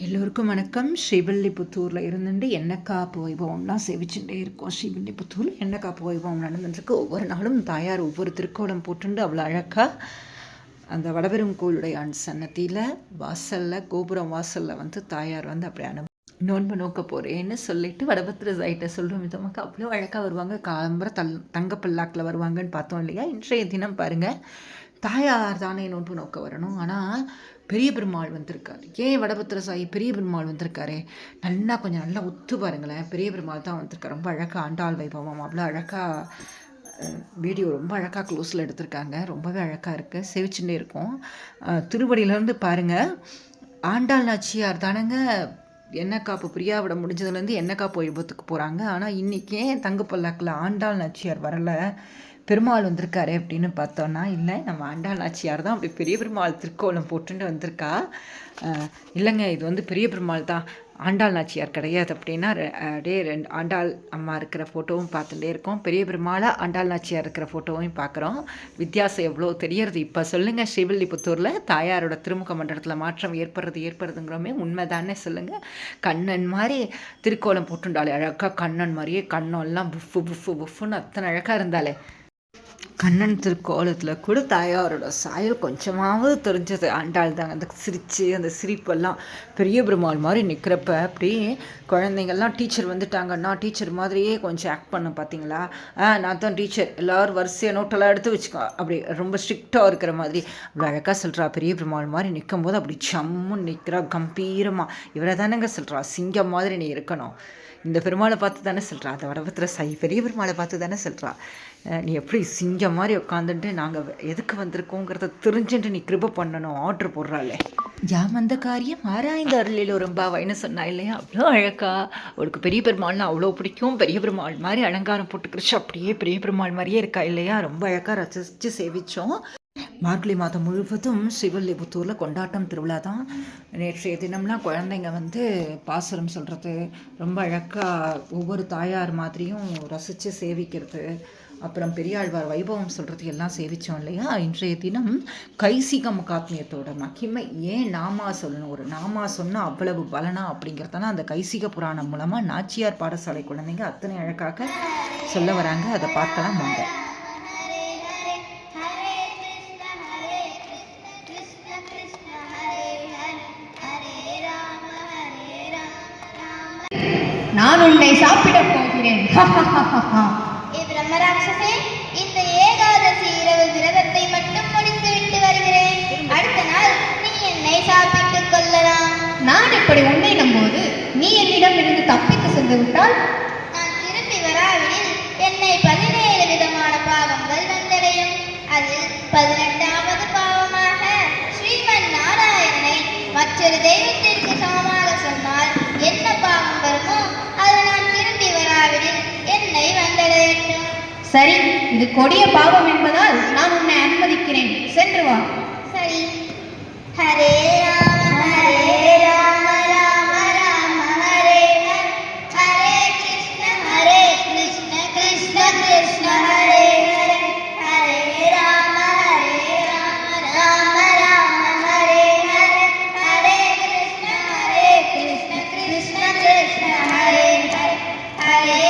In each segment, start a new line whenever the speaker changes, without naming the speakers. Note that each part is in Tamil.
எல்லோருக்கும் வணக்கம். ஸ்ரீவில்லிபுத்தூரில் இருந்துட்டு எண்ணக்காப்பு வைபவம்லாம் சேவிச்சுட்டே இருக்கோம். ஸ்ரீவில்லிபுத்தூரில் எண்ணக்காப்பு வைபவம் நடந்துட்டுருக்கு. ஒவ்வொரு நாளும் தாயார் ஒவ்வொரு திருக்கோலம் போட்டுண்டு அவ்வளோ அழகாக அந்த வடபெரும் கோயிலுடைய சன்னதியில் வாசலில் கோபுரம் வாசலில் தாயார் அப்படி நோன்பு நோக்க போகிறேன்னு சொல்லிட்டு வடபத்திர சைட்டை சொல்கிற விதமாக அவ்வளோ அழகாக வருவாங்க. காலம்புற தங்க பல்லாக்கில் வருவாங்கன்னு பார்த்தோம் இல்லையா? இன்றைய தினம் பாருங்கள், தாயார் தானே நோன்பு நோக்க வரணும், ஆனால் பெரிய பெருமாள் வந்திருக்காரு. ஏன் வடபத்திர சாயி பெரிய பெருமாள் வந்திருக்காரு? கொஞ்சம் நல்லா ஒத்து பாருங்களேன். பெரிய பெருமாள் தான் வந்திருக்காரு. ரொம்ப அழகாக ஆண்டாள் வைபவம் அவ்வளோ அழகாக வீடியோ ரொம்ப அழகாக க்ளோஸில் எடுத்திருக்காங்க. ரொம்பவே அழகாக இருக்குது. சேவிச்சுட்டே இருக்கும். திருவடியிலேருந்து பாருங்கள், ஆண்டாள் நாச்சியார் தானங்க எண்ணக்காப்பு பிரியாவிட முடிஞ்சதுலேருந்து எண்ணக்காப்பு வைபவத்துக்கு போகிறாங்க. ஆனால் இன்றைக்கே தங்க பல்லாக்கில் ஆண்டாள் நாச்சியார் வரலை, பெருமாள் வந்திருக்காரு அப்படின்னு பார்த்தோன்னா, இல்லை, நம்ம ஆண்டாள் நாச்சியார் தான் அப்படி பெரிய பெருமாள் திருக்கோலம் போட்டுட்டு வந்திருக்கா. இல்லைங்க, இது பெரிய பெருமாள் தான், ஆண்டாள் நாச்சியார் கிடையாது அப்படின்னா அப்படியே ரெண்டு ஆண்டாள் அம்மா இருக்கிற ஃபோட்டோவும் பார்த்துட்டே இருக்கோம். பெரிய பெருமாளை ஆண்டாள் நாச்சியார் இருக்கிற ஃபோட்டோவையும் பார்க்குறோம். வித்தியாசம் எவ்வளோ தெரியறது. இப்போ சொல்லுங்கள், ஸ்ரீவில்லிபுத்தூரில் தாயாரோட திருமுக மண்டலத்தில் மாற்றம் ஏற்படுறதுங்கிறோமே உண்மை தானே சொல்லுங்கள். கண்ணன் மாதிரி திருக்கோலம் போட்டுண்டாலே அழகாக, கண்ணன் மாதிரியே கண்ணெல்லாம் புஃபு புஃபு புஃபுன்னு அத்தனை அழகாக இருந்தாலே. கண்ணன் திருக்கோலத்தில் கூட தாயாரோட சாயல் கொஞ்சமாவது தெரிஞ்சது. ஆண்டாள் தாங்க அந்த சிரித்து அந்த சிரிப்பெல்லாம் பெரிய பெருமாள் மாதிரி நிற்கிறப்ப அப்படி குழந்தைங்கள்லாம் டீச்சர் வந்துட்டாங்கன்னா டீச்சர் மாதிரியே கொஞ்சம் ஆக்ட் பண்ண பார்த்தீங்களா? நான் தான் டீச்சர், எல்லோரும் வரிசையாக நோட்டெல்லாம் எடுத்து வச்சுக்கோ, அப்படி ரொம்ப ஸ்ட்ரிக்டாக இருக்கிற மாதிரி அவ்வளோ அழகாக சொல்கிறா. பெரிய பெருமாள் மாதிரி நிற்கும் போது அப்படி சம்முன்னு நிற்கிறா கம்பீரமாக. இவரை தானேங்க சொல்கிறா, சிங்கம் மாதிரி நீ இருக்கணும். இந்த பெருமாளை பார்த்து தானே சொல்கிறா, அந்த வடபத்திர சாயி பெரிய பெருமாளை பார்த்து தானே சொல்கிறா, நீ எப்படி சிங்கம் மாதிரி உட்காந்துட்டு நாங்கள் எதுக்கு வந்திருக்கோங்கிறத தெரிஞ்சுட்டு நீ கிருபை பண்ணணும் ஆர்டர் போடுறாளே. ஜாமந்த காரியம் ஆராய்ந்த அருளில் ரொம்பன்னு சொன்னா இல்லையா? அவ்வளோ அழகா அவளுக்கு பெரிய பெருமாள்னா அவ்வளோ பிடிக்கும். பெரிய பெருமாள் மாதிரி அலங்காரம் போட்டுக்கிடுச்சு, அப்படியே பெரிய பெருமாள் மாதிரியே இருக்கா இல்லையா? ரொம்ப அழகாக ரசித்து சேவித்தோம். மார்கழி மாதம் முழுவதும் ஸ்ரீவில்லிபுத்தூரில் கொண்டாட்டம் திருவிழா தான். நேற்றைய தினம்லாம் குழந்தைங்க பாசுரம் சொல்கிறது, ரொம்ப அழகாக ஒவ்வொரு தாயார் மாதிரியும் ரசித்து சேவிக்கிறது, அப்புறம் பெரியாழ்வார் வைபவம் சொல்கிறது எல்லாம் சேவித்தோம் இல்லையா? இன்றைய தினம் கைசிக முகாத்மியத்தோட மகிமை ஏன் நாமா சொல்லணும், ஒரு நாமா சொன்னால் அவ்வளவு பலனா அப்படிங்கிறதால அந்த கைசிக புராணம் மூலமாக நாச்சியார் பாடசாலை குழந்தைங்க அத்தனை அழகாக சொல்ல வராங்க. அதை பார்க்கலாம் வாங்க.
நான் உன்னை சாப்பிடப் போகிறேன்.
பிரம்மராட்சசே, இந்த ஏகாதசி இரவு விரதத்தை மட்டும் முடித்துவிட்டு வருகிறேன். அடுத்த நாள் நீ என்னை சாப்பிட்டுக் கொள்ளலாம்.
நான் இப்படி உன்னை நம்போது நீ என்னிடம் இருந்து தப்பித்து சென்று விட்டால்
நான் திரும்பி வராவிடில் என்னை 17 விதமான பாவங்கள் வந்தடையும். அதில் 18வது பாவமாக ஸ்ரீமன் நாராயணனை மற்றொரு தெய்வத்திற்கு சமமாக சொன்னால் என்ன பாவம் வருமோ அது நான் திரும்பி வராவிடில் என்னை வந்தடையட்டும்.
சரி, இது கொடிய பாவம் என்பதால் நான் உன்னை அனுமதிக்கிறேன். சென்று வா.
சரி. ஹரே ராம ஹரே ராம ராம ராம ஹரே ஹரே, ஹரே கிருஷ்ண கிருஷ்ண கிருஷ்ண ஹரே ஹரே, ஹரே ராம ராம ராம ஹரே ஹரே, ஹரே கிருஷ்ண கிருஷ்ண கிருஷ்ண ஹரே ஹரே, ஹரே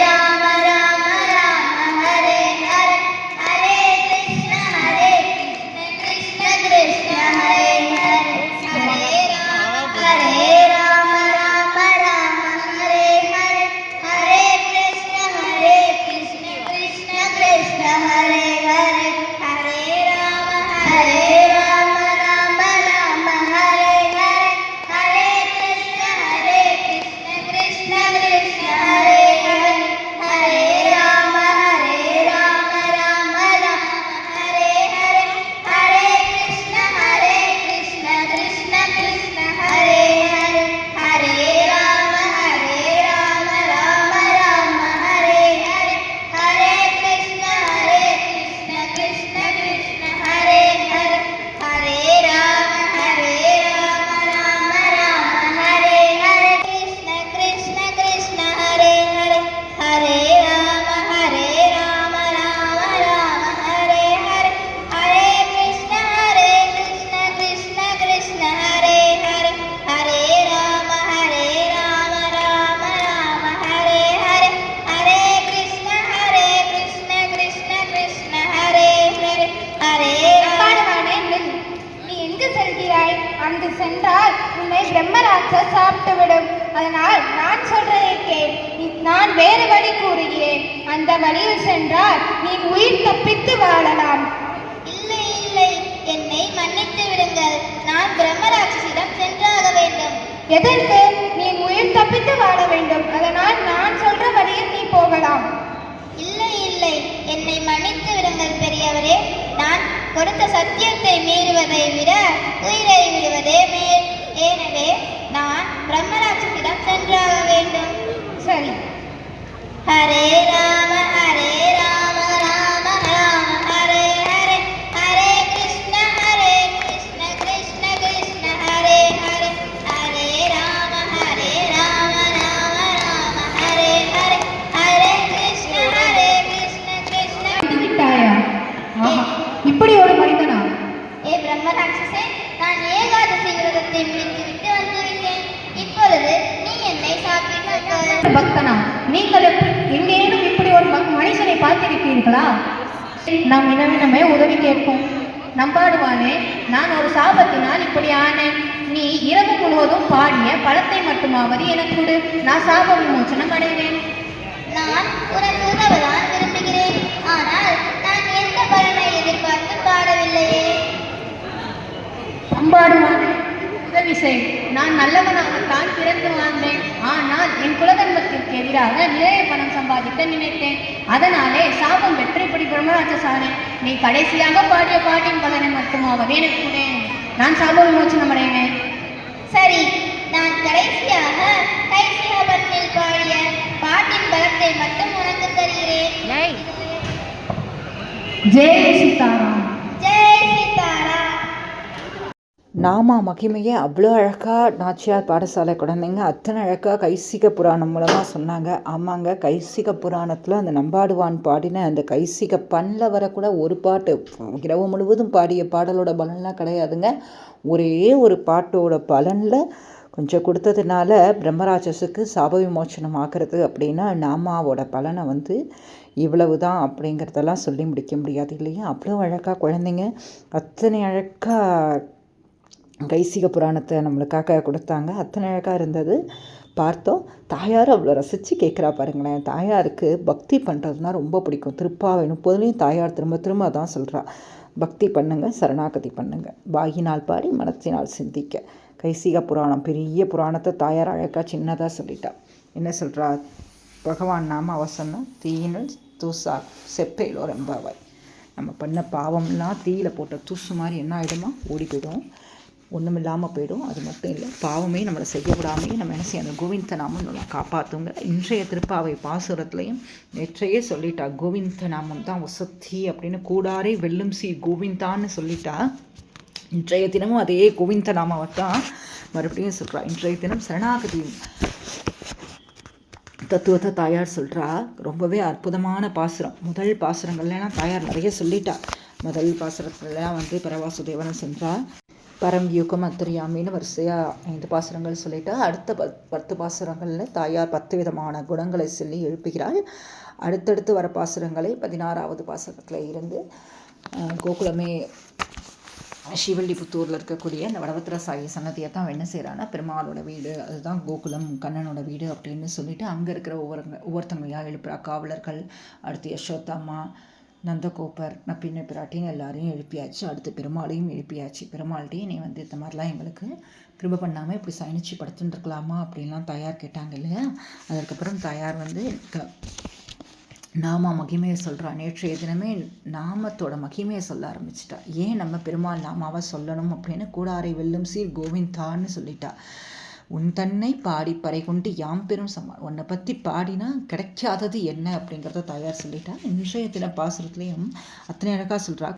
ராம ராம ராம ஹரே ஹரே, ஹரே கிருஷ்ண கிருஷ்ண கிருஷ்ண ஹரே
அங்கு சென்றால் உன்னை பிரம்மராட்சஸ் சாப்பிட்டுவிடும். அதனால் நான் சொல்றதை கேள். நான் வேறு வழி கூறுகிறேன். அந்த வழியில் சென்றால் நீ உயிர் தப்பித்து வாழலாம்.
இல்லை இல்லை, என்னை மன்னித்து விடுங்கள். நான் பிரம்மராட்சசிடம் சென்றாக வேண்டும்.
எதற்கு? நீ உயிர் தப்பித்து வாழ வேண்டும். அதனால் நான் சொல்ற வழியில் நீ போகலாம்.
இல்லை இல்லை, என்னை மன்னித்து விடுங்கள் பெரியவரே. நான் கொடுத்த சத்தியத்தை மீறுவதை விட உயிரை விடுவதே மேல். எனவே நான் பிரம்மராட்சசிடம் சென்றாக வேண்டும்.
சரி.
ஹரே ராம ஹரே ராம ராம ராம ஹரே ஹரே, ஹரே கிருஷ்ண கிருஷ்ண கிருஷ்ண ஹரே ஹரே, ஹரே ராம ராம ராம ஹரே ஹரே, ஹரே கிருஷ்ண கிருஷ்ண.
விட்டாயா? இப்படி ஒரு மனிதனா?
ஏ பிரம்மராட்சசே, நான் ஏகாதசி விரதத்தை முடித்துவிட்டு வந்துவிட்டேன். இப்பொழுது நீ என்னை சாப்பிட்டு
பக்தனா? நீங்கள் எங்கேனும் இப்படி ஒரு மனுஷனை பார்த்திருக்கிறீர்களா? நாம் இனமே உதவி கேட்போம். நம்பாடுவானே, நான் ஒரு சாபத்தினால் இப்படி ஆனேன். நீ இரவு முழுவதும் பாடிய பழத்தை மட்டுமாவது எனக்கு கொடு. நான் சாப விமோசனம் அடைவேன்.
நான் உனக்கு உதவதான் விரும்புகிறேன். ஆனால் நான் எந்த பலனை எதிர்பார்த்து பாடவில்லையே.
நம்பாடுவானே, உதவி செய். நான் நல்லவனாகத்தான் பிறந்து வாழ்ந்தேன். ஆனால் என் குலதர்மத்திற்கு எதிராக நிறைய பணம் சம்பாதிக்க நினைத்தேன். அதனாலே சாபம் பெற்று இப்படி பிரம்மராட்சசானேன். நீ கடைசியாக பாடிய பாட்டின் பலனை மட்டுமாவது எனக்கு கொடு. நான் சாப விமோசனம் அடைவேன்.
சரி, நான் கடைசியாக கைசிகபன்னில் பாடிய பாட்டின் பலத்தை மட்டும் உனக்கு தருகிறேன்.
ஜெய் சீதாராம்.
ஜெய் சீதாராம்.
நாமா மகிமையை அவ்வளோ அழகாக நாச்சியார் பாடசாலை குழந்தைங்க அத்தனை அழகாக கைசிக புராணம் மூலமாக சொன்னாங்க. ஆமாங்க, கைசிக புராணத்தில் அந்த நம்பாடுவான் பாடின அந்த கைசிக பண்ணில் வரக்கூட ஒரு பாட்டு இரவு முழுவதும் பாடிய பாடலோட பலன்லாம் கிடையாதுங்க. ஒரே ஒரு பாட்டோட பலனில் கொஞ்சம் கொடுத்ததுனால பிரம்மராட்சஸுக்கு சாப விமோச்சனம் ஆகிறது அப்படின்னா நாமாவோட பலனை வந்து இவ்வளவு தான் அப்படிங்கிறதெல்லாம் சொல்லி முடிக்க முடியாது இல்லையா? அவ்வளோ அழகாக குழந்தைங்க அத்தனை அழகாக கைசிக புராணத்தை நம்மளுக்காக கொடுத்தாங்க. அத்தனை அழகாக இருந்தது, பார்த்தோம். தாயார் அவ்வளோ ரசித்து கேட்குறா பாருங்களேன். தாயாருக்கு பக்தி பண்ணுறதுனா ரொம்ப பிடிக்கும். திருப்பாவை 30லையும் தாயார் திரும்ப திரும்ப அதான் சொல்கிறா, பக்தி பண்ணுங்க, சரணாகதி பண்ணுங்க, வாயினால் பாடி மனத்தினால் சிந்திக்க. கைசிக புராணம் பெரிய புராணத்தை தாயார் அழகாக சின்னதாக சொல்லிட்டா. என்ன சொல்கிறா? பகவான் நாம அவசன்னா தீயினல் தூசா செப்பையிலோ ரெம்பாவாய். நம்ம பண்ண பாவம்லாம் தீயில் போட்ட தூசு மாதிரி என்ன ஆகிடுமா? ஓடி போய்டும், ஒன்றும் இல்லாமல் போய்டும். அது மட்டும் இல்லை, பாவமே நம்மளை செய்யக்கூடாமையே நம்ம என்ன செய்ய, அந்த கோவிந்த நாமம் நம்ம காப்பாற்றுங்கிற இன்றைய திருப்பாவை பாசுரத்துலையும் நேற்றையே சொல்லிட்டா. கோவிந்த நாமம் தான் வசத்தி அப்படின்னு கூடாரே வெல்லும் சி கோவிந்தான்னு சொல்லிட்டா. இன்றைய தினமும் அதே கோவிந்த நாமாவை தான் மறுபடியும் சொல்கிறா. இன்றைய தினம் சரணாகதி தத்துவத்தை தாயார் சொல்கிறா. ரொம்பவே அற்புதமான பாசுரம். முதல் பாசுரங்கள்லாம் தாயார் நிறைய சொல்லிட்டா. முதல் பாசுரத்துலலாம் வந்து பரவாசுதேவனை சென்றா, பரம் யூகம் அத்தரியாமின்னு வரிசையாக 5 பாசுரங்கள் சொல்லிட்டா. அடுத்த 10 பாசுரங்களில் தாயார் 10 விதமான குணங்களை சொல்லி எழுப்புகிறாள். அடுத்தடுத்து வர பாசுரங்களை 16வது பாசுரத்தில் இருந்து கோகுலமே ஸ்ரீவில்லிபுத்தூரில் இருக்கக்கூடிய அந்த வடபத்திர சாயி சன்னதியை தான் என்ன செய்கிறான்னா பெருமாளோட வீடு, அதுதான் கோகுலம், கண்ணனோட வீடு அப்படின்னு சொல்லிட்டு அங்கே இருக்கிற ஒவ்வொருத்தங்களையாக எழுப்புறா. காவலர்கள், அடுத்து யசோதாம்மா, நந்தகோபர், நப்பின்ன பிராட்டின்னு எல்லாரையும் எழுப்பியாச்சு. அடுத்து பெருமாளையும் எழுப்பியாச்சு. பெருமாள்கிட்டே நீ வந்து இந்த மாதிரிலாம் எங்களுக்கு கிருபை பண்ணாமல் இப்படி சயனிச்சு படுத்துட்டுருக்கலாமா அப்படின்லாம் தாயார் கேட்டாங்க இல்லையா? அதற்கப்புறம் தாயார் வந்து நாம மகிமையை சொல்கிறா. நேற்றைய தினமே நாமத்தோட மகிமையை சொல்ல ஆரம்பிச்சிட்டா. ஏன் நம்ம பெருமாள் நாமாவை சொல்லணும் அப்படின்னு கூடாரை வெல்லும் சீர் கோவிந்தான்னு சொல்லிட்டா. உன் தன்னை பாடி பறை கொண்டு யாம் பெரும் உன்னை பற்றி பாடினா கிடைக்காதது என்ன அப்படிங்கிறத தாயார் சொல்லிட்டா. இன்றைய தின பாசுரத்துலேயும் அத்தனை அழகாக சொல்கிறா.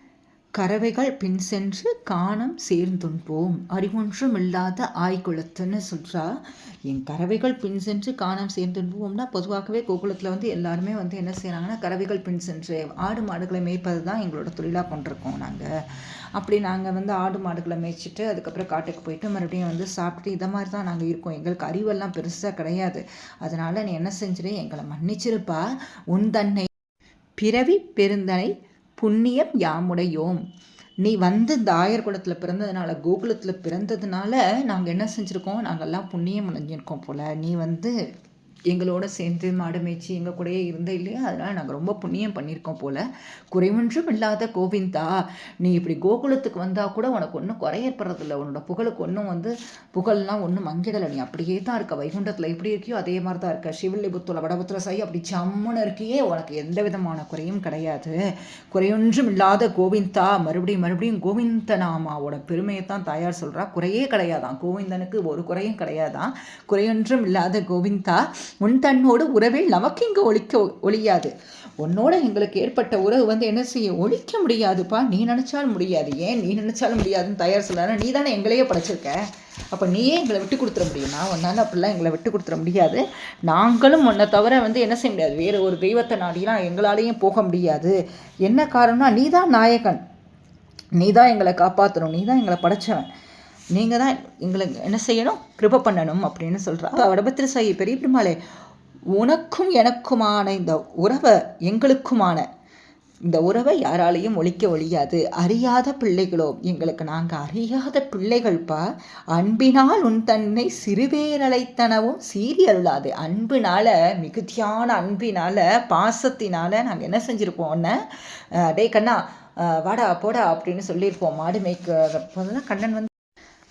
கறவைகள் பின் சென்று காணம் சேர்ந்துன்போம் அறிவொன்றும் இல்லாத ஆய்குளத்துன்னு சொல்கிறா. என் கறவைகள் பின் சென்று காணம் சேர்ந்துன்போம்னா பொதுவாகவே கோகுலத்தில் வந்து எல்லாருமே வந்து என்ன செய்கிறாங்கன்னா கறவைகள் பின் சென்று ஆடு மாடுகளை மேய்ப்பது தான் எங்களோட தொழிலாக கொண்டிருக்கோம் நாங்கள். அப்படி நாங்கள் வந்து ஆடு மாடுகளை மேய்ச்சிட்டு அதுக்கப்புறம் காட்டுக்கு போயிட்டு மறுபடியும் வந்து சாப்பிட்டு இதை மாதிரி தான் நாங்கள் இருக்கோம். எங்களுக்கு அறிவெல்லாம் பெருசாக கிடையாது. அதனால் நீ என்ன செஞ்சிரு, எங்களை மன்னிச்சிருப்பா. உன் தன்னை பிறவி பெருந்தனை புண்ணியம் யாமுடையோம். நீ வந்து இந்த ஆயர் குலத்தில் பிறந்ததுனால, கோகுலத்தில் பிறந்ததுனால நாங்கள் என்ன செஞ்சுருக்கோம், நாங்கள்லாம் புண்ணியம் அடைஞ்சிருக்கோம் போல். நீ வந்து எங்களோட சேர்ந்து மாடு மேய்ச்சி எங்கள் கூடயே இருந்த இல்லையா, அதனால் நாங்கள் ரொம்ப புண்ணியம் பண்ணியிருக்கோம் போல். குறைவொன்றும் இல்லாத கோவிந்தா, நீ இப்படி கோகுலத்துக்கு வந்தால் கூட உனக்கு ஒன்றும் குறையப்படுறதில்ல. உன்னோட புகழுக்கு ஒன்றும் வந்து புகழ்லாம் ஒன்றும் மங்கிடலை. நீ அப்படியே தான் இருக்க. வைகுண்டத்தில் எப்படி இருக்கியோ அதே மாதிரி தான் இருக்க. சிவல்லிபுத்தூரில் வடபுத்திர சாயி அப்படி சம்முன்னு இருக்கியே, உனக்கு எந்த விதமான குறையும் கிடையாது. குறையொன்றும் இல்லாத கோவிந்தா, மறுபடியும் மறுபடியும் கோவிந்த நாமாவோட பெருமையை தான் தாயார் சொல்கிறா. குறையே கிடையாதான் கோவிந்தனுக்கு, ஒரு குறையும் கிடையாதான். குறையொன்றும் இல்லாத கோவிந்தா, உன் தன்னோடு உறவில் நமக்கு இங்கே ஒழியாது. உன்னோட எங்களுக்கு ஏற்பட்ட உறவு வந்து என்ன செய்ய ஒழிக்க முடியாதுப்பா. நீ நினைச்சாலும் முடியாது. ஏன் நீ நினைச்சாலும் முடியாதுன்னு தயார் சொல்கிறாரு. நீ தானே எங்களையே படைச்சிருக்க, அப்போ நீயே எங்களை விட்டு கொடுத்துட முடியுமா? உன்னால் அப்படிலாம் எங்களை விட்டு கொடுத்துட முடியாது. நாங்களும் உன்னை தவிர வந்து என்ன செய்ய முடியாது. வேறு ஒரு தெய்வத்தை நாடிலாம் எங்களாலேயும் போக முடியாது. என்ன காரணம்னா, நீ தான் நாயகன், நீ தான் எங்களை காப்பாற்றணும், நீ தான் எங்களை படைச்சவன், நீங்கள் தான் எங்களுக்கு என்ன செய்யணும், கிருபை பண்ணணும் அப்படின்னு சொல்கிறா. வடபத்திர சாயி, பெரிய பெருமாளே, உனக்கும் எனக்குமான இந்த உறவை, எங்களுக்குமான இந்த உறவை யாராலையும் ஒழியாது. அறியாத பிள்ளைகளோ, எங்களுக்கு நாங்கள் அறியாத பிள்ளைகள்ப்பா. அன்பினால் உன் தன்னை சிறுவேரழைத்தனவும் சீறி அருளாது. அன்பினால், மிகுதியான அன்பினால், பாசத்தினால் நாங்கள் என்ன செஞ்சுருப்போம், ஒன்று டே கண்ணா வாடா போடா அப்படின்னு சொல்லியிருப்போம். மாடு மேய்க்க போதுதான் கண்ணன் வந்து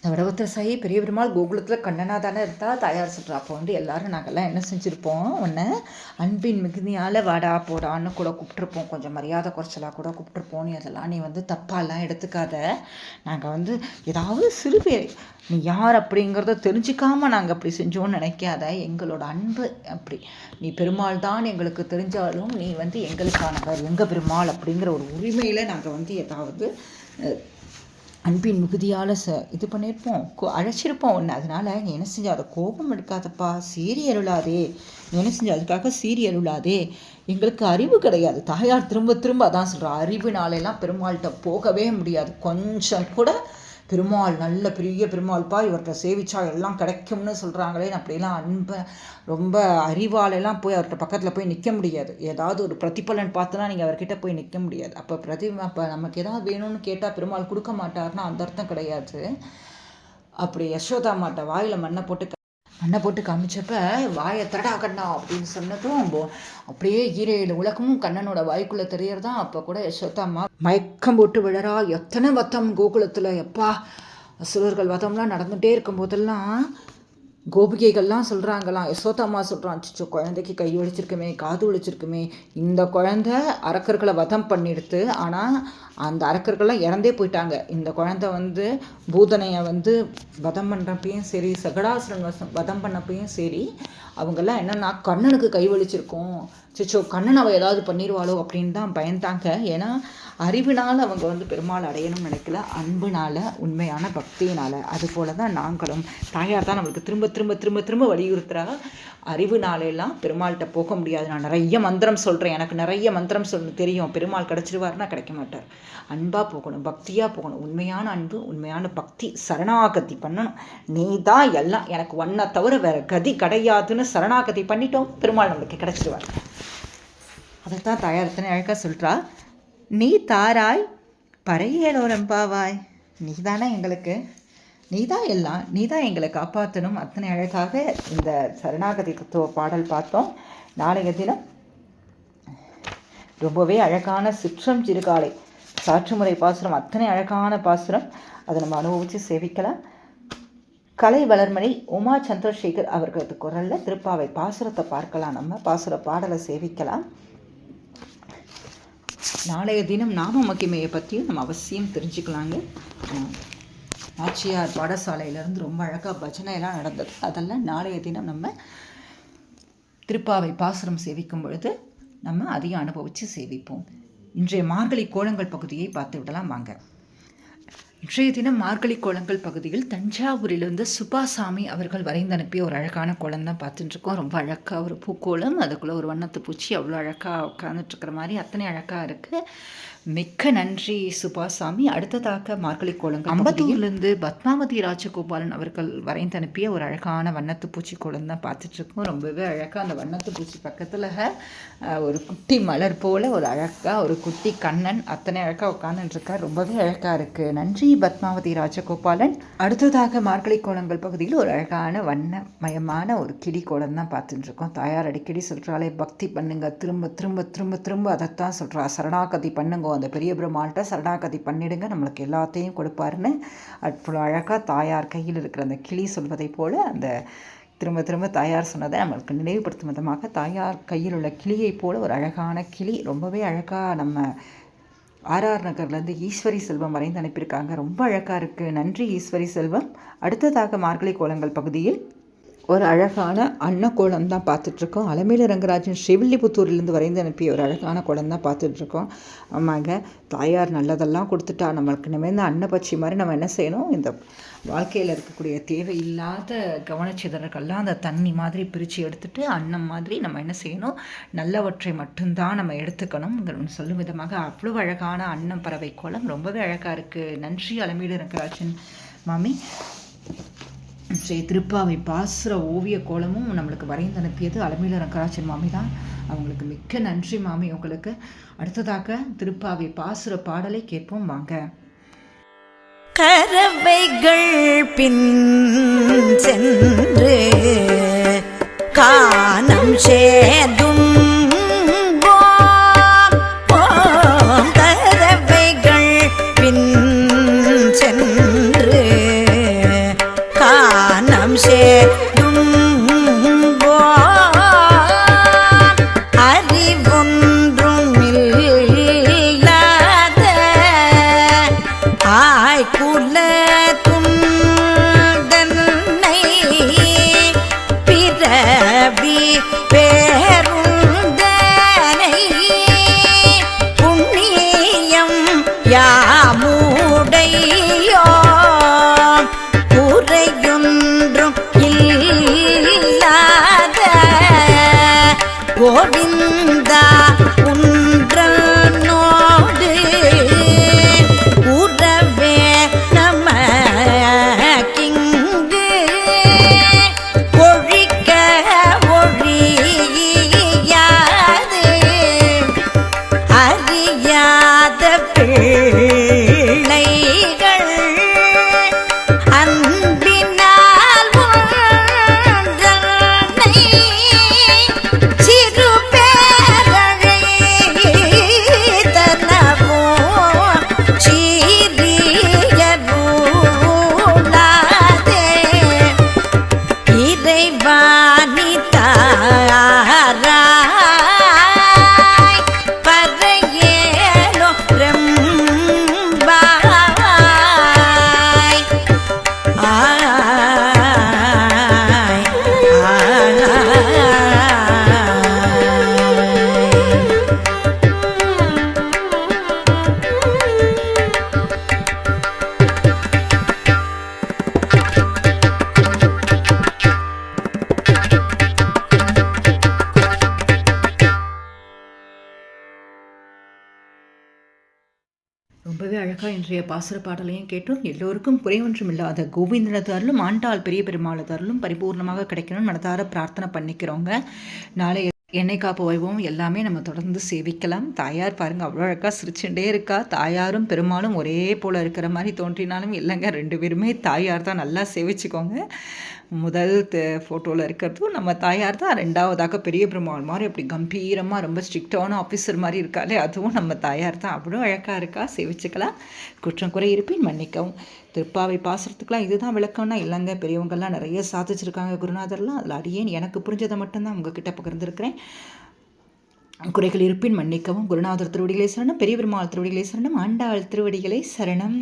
இந்த வடபத்திர சாயி பெரிய பெருமாள் கோகுலத்தில் கண்ணனாக தானே இருந்தால் தாயார் சொல்கிறா. அப்போ வந்து எல்லாரும் நாங்கள்லாம் என்ன செஞ்சுருப்போம், ஒன்று அன்பின் மிகுதியால் வாடா போடான்னு கூட கூப்பிட்ருப்போம். கொஞ்சம் மரியாதை குறைச்சலாக கூட கூப்பிட்ருப்போம். நீ அதெல்லாம் நீ வந்து தப்பாலாம் எடுத்துக்காத. நாங்கள் வந்து ஏதாவது சிறு பேர் நீ யார் அப்படிங்கிறத தெரிஞ்சுக்காமல் நாங்கள் அப்படி செஞ்சோன்னு நினைக்காத. எங்களோட அன்பு அப்படி. நீ பெருமாள் தான் எங்களுக்கு தெரிஞ்சாலும் நீ வந்து எங்களுக்கானவர், எங்கள் பெருமாள் அப்படிங்கிற ஒரு உரிமையில் நாங்கள் வந்து ஏதாவது அன்பின் மிகுதியால் இது பண்ணியிருப்போம், அழைச்சிருப்போம் ஒன்று. அதனால் நீ என்ன செஞ்ச, அதை கோபம் எடுக்காதப்பா, சீறி அருளாதே. நீ என்ன செஞ்ச, அதுக்காக சீறி அருளாதே. எங்களுக்கு அறிவு கிடையாது. தாயார் திரும்ப திரும்ப அதான் சொல்கிறா. அறிவுனாலெல்லாம் பெருமாள்கிட்ட போகவே முடியாது. கொஞ்சம் கூட பெருமாள் நல்ல பெரிய பெருமாள்ப்பா, இவர்கிட்ட சேவிச்சா எல்லாம் கிடைக்கும்னு சொல்கிறாங்களே, அப்படிலாம் அன்பை ரொம்ப அறிவாலெல்லாம் போய் அவர்கிட்ட பக்கத்தில் போய் நிற்க முடியாது. ஏதாவது ஒரு பிரதிபலன் பார்த்துனா நீங்கள் அவர்கிட்ட போய் நிற்க முடியாது. அப்போ நமக்கு ஏதாவது வேணும்னு கேட்டால் பெருமாள் கொடுக்க மாட்டார்னா அந்த அர்த்தம் கிடையாது. அப்படி யசோதா மாட்ட வாயில் மண்ணை போட்டு காமிச்சப்ப, வாயை தடா கண்ணா அப்படின்னு சொன்னதும் அப்படியே 7 உலகமும் கண்ணனோட வாய்க்குள்ளே தெரியறதான். அப்போ கூட யசோதாம்மா மயக்கம் போட்டு விழறா. எத்தனை வத்தம் கோகுலத்தில், எப்பா அசுரர்கள் வதம்லாம் நடந்துகிட்டே இருக்கும் போதெல்லாம் கோபிகைகள்லாம் சொல்கிறாங்களாம். யசோதாம்மா சொல்கிறான், அச்சோ குழந்தைக்கு கை ஒழிச்சிருக்குமே, காது ஒழிச்சிருக்குமே, இந்த குழந்தை அரக்கர்களை வதம் பண்ணிடுத்து, ஆனால் அந்த அரக்கர்கள்லாம் இறந்தே போயிட்டாங்க. இந்த குழந்தை வந்து பூதனையை வந்து வதம் பண்ணுறப்பையும் சரி, சகடாசுரன் வதம் பண்ணப்பையும் சரி, அவங்கெல்லாம் என்னென்னா கண்ணனுக்கு கை ஒழிச்சிருக்கோம், சிச்சோ கண்ணன் அவள் ஏதாவது பண்ணிடுவாளோ அப்படின்னு தான் பயந்தாங்க. ஏன்னா அறிவினால் அவங்க வந்து பெருமாள் அடையணும்னு நினைக்கல, அன்புனால், உண்மையான பக்தியினால். அதுபோல தான் நாங்களும். தாயார் தான் நம்மளுக்கு திரும்ப திரும்ப திரும்ப திரும்ப வலியுறுத்துகிறாங்க. அறிவுனாலெல்லாம் பெருமாள்கிட்ட போக முடியாது. நான் நிறைய மந்திரம் சொல்கிறேன், எனக்கு நிறைய மந்திரம் தெரியும், பெருமாள் கிடச்சிருவாருன்னா கிடைக்க மாட்டார். அன்பாக போகணும், பக்தியாக போகணும். உண்மையான அன்பு, உண்மையான பக்தி, சரணாகதி பண்ணணும். நீ தான் எல்லாம், எனக்கு ஒன்றை தவிர வேறு கதி கிடையாதுன்னு சரணாகதி பண்ணிட்டோம், பெருமாள் நம்மளுக்கு கிடச்சிருவார். அதைத்தான் தாயார் எத்தனை அழகாக சொல்கிறா. நீ தாராய் பறையேலோரம்பாவாய், நீ தானே எங்களுக்கு, நீ தான் எல்லாம், நீ தான் எங்களை காப்பாற்றணும். அத்தனை அழகாக இந்த சரணாகதி தத்துவ பாடல் பார்த்தோம். நாளைய தினம் ரொம்பவே அழகான சிற்றம் சிறுகாலை சாற்றுமுறை பாசுரம், அத்தனை அழகான பாசுரம், அதை நம்ம அனுபவித்து சேவிக்கலாம். கலை வளர்மணி உமா சந்திரசேகர் அவர்களது குரலில் திருப்பாவை பாசுரத்தை பார்க்கலாம். நம்ம பாசுர பாடலை சேவிக்கலாம். நாளைய தினம் நாம மகிமையை பற்றியும் நம்ம அவசியம் தெரிஞ்சுக்கலாங்க. நாச்சியார் பாடசாலையிலேருந்து ரொம்ப அழகாக பஜனை எல்லாம் நடந்தது. அதெல்லாம் நாளைய தினம் நம்ம திருப்பாவை பாசுரம் சேவிக்கும் பொழுது நம்ம அதையும் அனுபவித்து சேவிப்போம். இன்றைய மார்கழி கோலங்கள் பகுதியை பார்த்து விடலாம் வாங்க. இன்றைய தினம் மார்கழி கோலங்கள் பகுதியில் தஞ்சாவூரிலிருந்து சுபாசாமி அவர்கள் வரைந்து அனுப்பிய ஒரு அழகான கோலம் தான் பார்த்துட்டுருக்கோம். ரொம்ப அழகாக ஒரு பூக்கோலம், அதுக்குள்ளே ஒரு வண்ணத்து பூச்சி அவ்வளோ அழகாக உட்காந்துட்ருக்கிற மாதிரி அத்தனை அழகாக இருக்குது. மிக்க நன்றி சுபாசாமி. அடுத்ததாக மார்கழி கோலங்கள் அம்பத்தூர்லேருந்து பத்மாவதி ராஜகோபாலன் அவர்கள் வரைந்து அனுப்பிய ஒரு அழகான வண்ணத்து பூச்சி கோலம் தான் பார்த்துட்ருக்கோம். ரொம்பவே அழகாக அந்த வண்ணத்து பூச்சி பக்கத்தில் ஒரு குட்டி மலர் போல் ஒரு அழகாக ஒரு குட்டி கண்ணன் அத்தனை அழகாக உட்காந்துருக்கார். ரொம்பவே அழகாக இருக்குது. நன்றி பத்மாவதி ராஜகோபாலன். அடுத்ததாக மார்கழி கோலங்கள் பகுதியில் ஒரு அழகான வண்ணமயமான ஒரு கிளி கோலம் தான் பார்த்துட்டுருக்கோம். தாயார் அடிக்கடி சொல்கிறாளே, பக்தி பண்ணுங்க, திரும்ப திரும்ப திரும்ப திரும்ப அதைத்தான் சொல்கிறா. சரணாகதி பண்ணுங்க, அந்த பெரிய பெருமாள்கிட்ட சரணாகதி பண்ணிடுங்க, நம்மளுக்கு எல்லாத்தையும் கொடுப்பாருன்னு அவ்வளோ அழகாக தாயார் கையில் இருக்கிற அந்த கிளி சொல்வதை போல் அந்த திரும்ப திரும்ப தாயார் சொன்னதை நம்மளுக்கு நினைவுபடுத்தும் விதமாக தாயார் கையில் உள்ள கிளியை போல் ஒரு அழகான கிளி ரொம்பவே அழகாக நம்ம ஆர்ஆர் நகர்லேருந்து ஈஸ்வரி செல்வம் வரைந்து அனுப்பியிருக்காங்க. ரொம்ப அழகாக இருக்குது. நன்றி ஈஸ்வரி செல்வம். அடுத்ததாக மார்கழி கோலங்கள் பகுதியில் ஒரு அழகான அன்னக்கோலம் தான் பார்த்துட்ருக்கோம். அலமேலு ரங்கராஜன் ஸ்ரீவில்லிபுத்தூர்லேருந்து வரைந்து அனுப்பிய ஒரு அழகான கோலம் தான் பார்த்துட்ருக்கோம். ஆமாங்க, தாயார் நல்லதெல்லாம் கொடுத்துட்டா. நம்மளுக்கு நிமிர்ந்த அன்னப்பட்சி மாதிரி நம்ம என்ன செய்யணும், இந்த வாழ்க்கையில் இருக்கக்கூடிய தேவையில்லாத கவனச்சிதறல்கள்லாம் அந்த தண்ணி மாதிரி பிரித்து எடுத்துகிட்டு அன்னம் மாதிரி நம்ம என்ன செய்யணும், நல்லவற்றை மட்டும்தான் நம்ம எடுத்துக்கணும் சொல்லும் விதமாக அவ்வளோ அழகான அன்னம் பறவை கோலம் ரொம்பவே அழகாக இருக்குது. நன்றி அலமேலு ரங்கராஜன் மாமி. ஸ்ரீ திருப்பாவை பாசுர ஓவிய கோலமும் நம்மளுக்கு வரைந்து அனுப்பியது அலமேலு ரங்கராஜன் மாமி தான். அவங்களுக்கு மிக்க நன்றி மாமி உங்களுக்கு. அடுத்ததாக திருப்பாவை பாசுர பாடலை கேட்போம் வாங்க.
கரவைகள் பின் சென்று கானம் சேதும் கரவைகள் பின் சென்று கானம் சேதும் அறிவொன்றும் இல்லாத ஆய்குல துண்டனை பிறவி பேருந்தனை புண்ணியம் யாமுடையோ குறையொன்றும் இல்லாத கோவிந்தா உன்றனோடு உறவே நமக்கிங்கு ஒழிக்க ஒழியாது அறியாத பிள்ளைகள் அன்பினால் ஒன்றனை சிறு பேரழை தனவோ சீரியருளாதே இறைவாணி தாராய் பறையேலோ ரெம்பாவாய் ஆய்
ரொம்பவே அழகாக இன்றைய பாசுர பாடலையும் கேட்டோம். எல்லோருக்கும் குறைவொன்றுமில்லாத கோவிந்தனதாரிலும் ஆண்டாள் பெரிய பெருமாளதாரிலும் பரிபூர்ணமாக கிடைக்கணும்னு மனதார பிரார்த்தனை பண்ணிக்கிறோங்க. நாளை எண்ணெய் காப்பு வைபவம் எல்லாமே நம்ம தொடர்ந்து சேவிக்கலாம். தாயார் பாருங்கள் அவ்வளோ அழகாக சிரிச்சுட்டே இருக்கா. தாயாரும் பெருமாளும் ஒரே போல் இருக்கிற மாதிரி தோன்றினாலும் இல்லைங்க, ரெண்டு பேருமே தாயார் தான். நல்லா சேவிச்சுக்கோங்க. முதல் ஃபோட்டோவில் இருக்கிறதும் நம்ம தாயார் தான். ரெண்டாவதாக பெரிய பெருமாள் மாதிரி அப்படி கம்பீரமாக ரொம்ப ஸ்ட்ரிக்டான ஆஃபீஸர் மாதிரி இருக்காளே, அதுவும் நம்ம தாயார் தான். அவ்வளோ அழகாக இருக்கா. சேவிச்சுக்கலாம். குற்றம் குறை இருப்பின் மன்னிக்கவும். திருப்பாவை பாசுறதுக்கெலாம் இதுதான் விளக்கம்னா இல்லைங்க, பெரியவங்கள்லாம் நிறைய சாதிச்சிருக்காங்க குருநாதர்லாம். அதில் அடியேன் எனக்கு புரிஞ்சதை மட்டும்தான் உங்ககிட்ட பகிர்ந்துருக்கிறேன். குறைகள் இருப்பின் மன்னிக்கவும். குருநாதர் திருவடிகளை சரணம், பெரிய பெருமாள் திருவடிகளை சரணம், ஆண்டாள் திருவடிகளை சரணம்.